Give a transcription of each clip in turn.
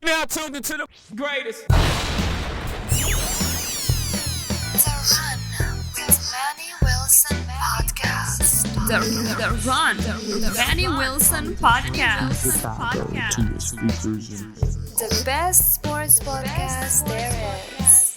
Now tuned into the greatest. The Run with Manny Wilson podcast. The Run with Manny Wilson podcast. The best sports podcast there is.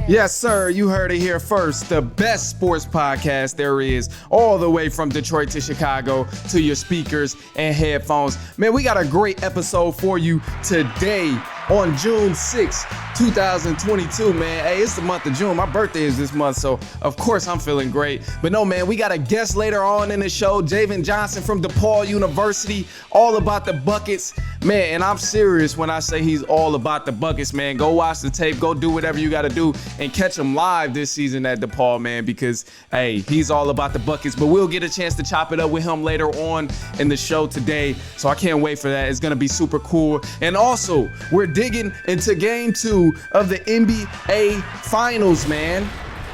Yes, sir. You heard it here first. The best sports podcast there is, all the way from Detroit to Chicago to your speakers and headphones. Man, we got a great episode for you today on June 6th, 2022, man. Hey, it's the month of June. My birthday is this month, so of course I'm feeling great. But no, man, we got a guest later on in the show, Javen Johnson from DePaul University, all about the buckets. Man, and I'm serious when I say he's all about the buckets, man. Go watch the tape, go do whatever you got to do, and catch him live this season at DePaul, man, because, hey, he's all about the buckets. But we'll get a chance to chop it up with him later on in the show today, so I can't wait for that. It's going to be super cool. And also, we're digging into game 2 of the NBA Finals, man.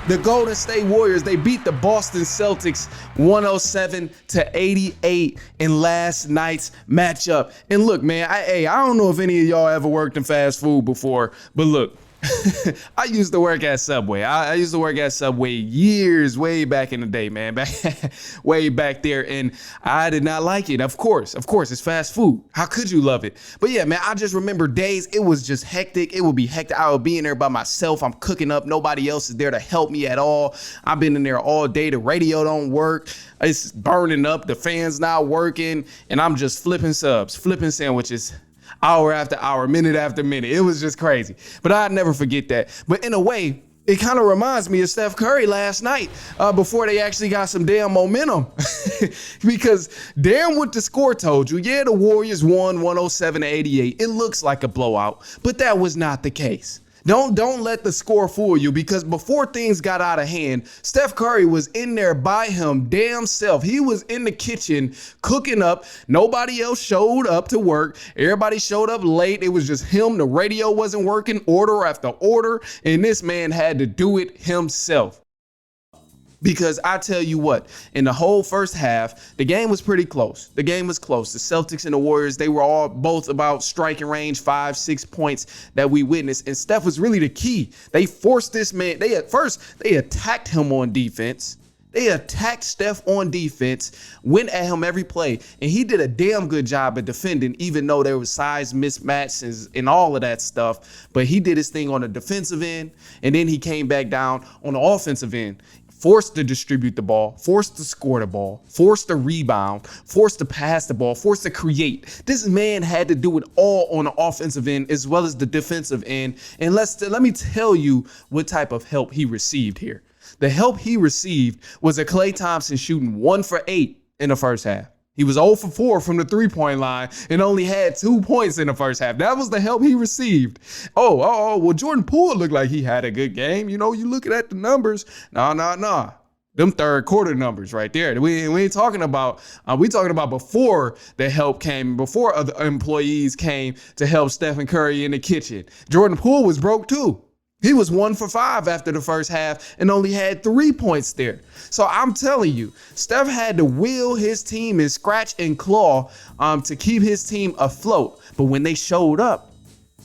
The Golden State Warriors, they beat the Boston Celtics 107-88 in last night's matchup. And look, man, I don't know if any of y'all ever worked in fast food before, but look, I used to work at Subway. I used to work at Subway years, way back in the day, man. Way back there, and I did not like it. Of course, it's fast food. How could you love it? But yeah, man, I just remember days, it was just hectic. It would be hectic. I would be in there by myself. I'm cooking up. Nobody else is there to help me at all. I've been in there all day. The radio don't work. It's burning up. The fan's not working, and I'm just flipping subs, flipping sandwiches. Hour after hour, minute after minute. It was just crazy. But I'd never forget that. But in a way, it kind of reminds me of Steph Curry last night before they actually got some damn momentum. Because damn what the score told you. Yeah, the Warriors won 107-88. It looks like a blowout, but that was not the case. Don't let the score fool you, because before things got out of hand, Steph Curry was in there by him damn self. He was in the kitchen cooking up. Nobody else showed up to work. Everybody showed up late. It was just him. The radio wasn't working, order after order, and this man had to do it himself. Because I tell you what, in the whole first half, the game was pretty close. The game was close. The Celtics and the Warriors, they were all both about striking range, 5-6 points that we witnessed. And Steph was really the key. They forced this man. They attacked him on defense. They attacked Steph on defense, went at him every play, and he did a damn good job at defending, even though there was size mismatches and all of that stuff. But he did his thing on the defensive end, and then he came back down on the offensive end. Forced to distribute the ball, forced to score the ball, forced to rebound, forced to pass the ball, forced to create. This man had to do it all on the offensive end as well as the defensive end. And let me tell you what type of help he received here. The help he received was a Klay Thompson shooting 1 for 8 in the first half. He was 0 for 4 from the three-point line and only had 2 points in the first half. That was the help he received. Well, Jordan Poole looked like he had a good game. You know, you looking at the numbers. No. Them third quarter numbers right there. We ain't talking about, we talking about before the help came, before other employees came to help Stephen Curry in the kitchen. Jordan Poole was broke too. He was 1 for 5 after the first half and only had 3 points there. So I'm telling you, Steph had to will his team and scratch and claw to keep his team afloat. But when they showed up,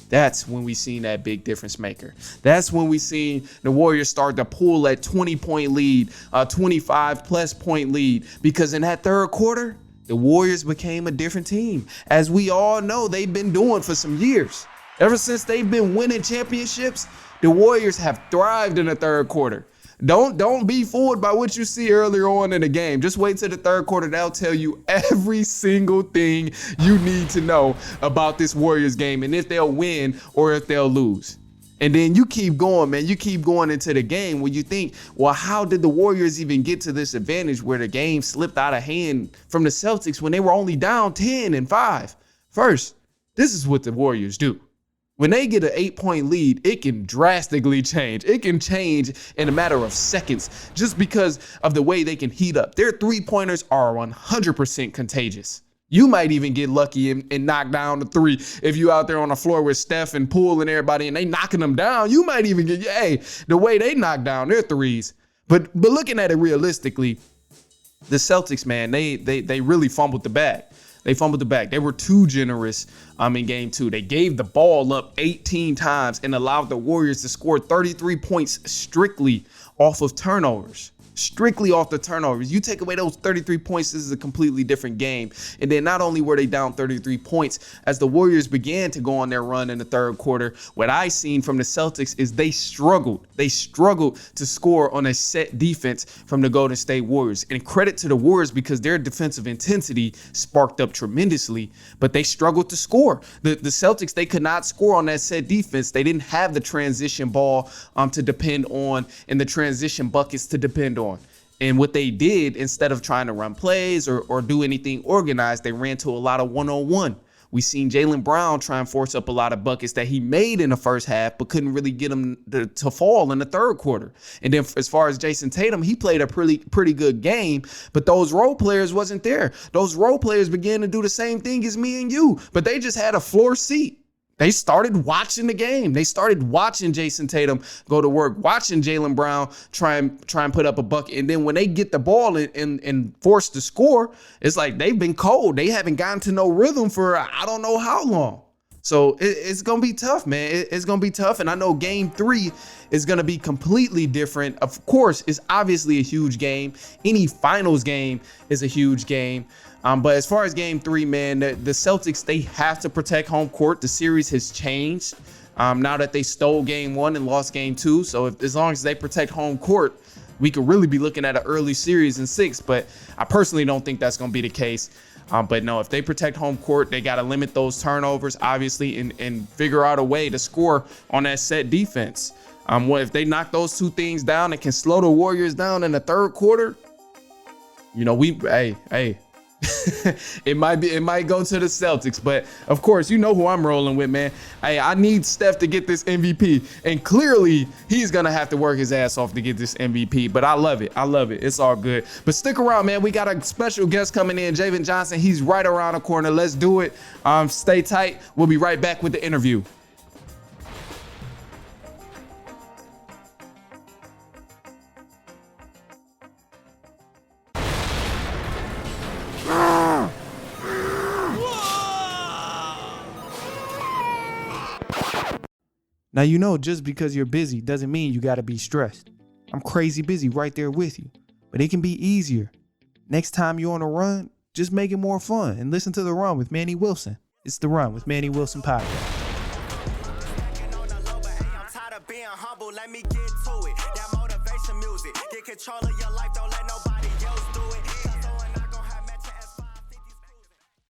that's when we seen that big difference maker. That's when we seen the Warriors start to pull that 20-point lead, 25-plus point lead. Because in that third quarter, the Warriors became a different team. As we all know, they've been doing for some years. Ever since they've been winning championships, the Warriors have thrived in the third quarter. Don't be fooled by what you see earlier on in the game. Just wait till the third quarter. They'll tell you every single thing you need to know about this Warriors game and if they'll win or if they'll lose. And then you keep going, man. You keep going into the game where you think, well, how did the Warriors even get to this advantage where the game slipped out of hand from the Celtics when they were only down 10-5? First, this is what the Warriors do. When they get an 8-point lead, it can drastically change. It can change in a matter of seconds just because of the way they can heat up. Their three-pointers are 100% contagious. You might even get lucky and knock down the three. If you out there on the floor with Steph and Poole and everybody and they knocking them down, you might even get, the way they knock down their threes. But looking at it realistically, the Celtics, man, they really fumbled the bag. They fumbled the bag. They were too generous in game 2. They gave the ball up 18 times and allowed the Warriors to score 33 points strictly off of turnovers. Strictly off the turnovers. You take away those 33 points, this is a completely different game. And then not only were they down 33 points, as the Warriors began to go on their run in the third quarter, what I seen from the Celtics is they struggled. They struggled to score on a set defense from the Golden State Warriors. And credit to the Warriors because their defensive intensity sparked up tremendously, but they struggled to score. The Celtics, they could not score on that set defense. They didn't have the transition ball to depend on and the transition buckets to depend on. And what they did, instead of trying to run plays or do anything organized, they ran to a lot of one-on-one. We seen Jaylen Brown try and force up a lot of buckets that he made in the first half, but couldn't really get them to fall in the third quarter. And then as far as Jason Tatum, he played a pretty good game, but those role players wasn't there. Those role players began to do the same thing as me and you, but they just had a floor seat. They started watching the game. They started watching Jason Tatum go to work, watching Jaylen Brown try and put up a bucket. And then when they get the ball and forced to score, it's like they've been cold. They haven't gotten to no rhythm for I don't know how long. So it's going to be tough, man. It's going to be tough. And I know game 3 is going to be completely different. Of course, it's obviously a huge game. Any finals game is a huge game. But as far as game 3, man, the Celtics, they have to protect home court. The series has changed now that they stole game 1 and lost game 2. So as long as they protect home court, we could really be looking at an early series in 6. But I personally don't think that's going to be the case. But no, if they protect home court, they got to limit those turnovers, obviously, and figure out a way to score on that set defense. If they knock those 2 things down and can slow the Warriors down in the third quarter, you know, hey. it might go to the Celtics, but of course, you know who I'm rolling with, man. Hey, I need Steph to get this MVP, and clearly he's gonna have to work his ass off to get this MVP. But I love it. It's all good. But stick around, man. We got a special guest coming in, Javen Johnson. He's right around the corner. Let's do it. Stay tight. We'll be right back with the interview. Now, you know, just because you're busy doesn't mean you got to be stressed. I'm crazy busy right there with you, but it can be easier. Next time you're on a run, just make it more fun and listen to The Run with Manny Wilson. It's The Run with Manny Wilson podcast. Let me get to it. That motivation music. Get control of your life. Don't let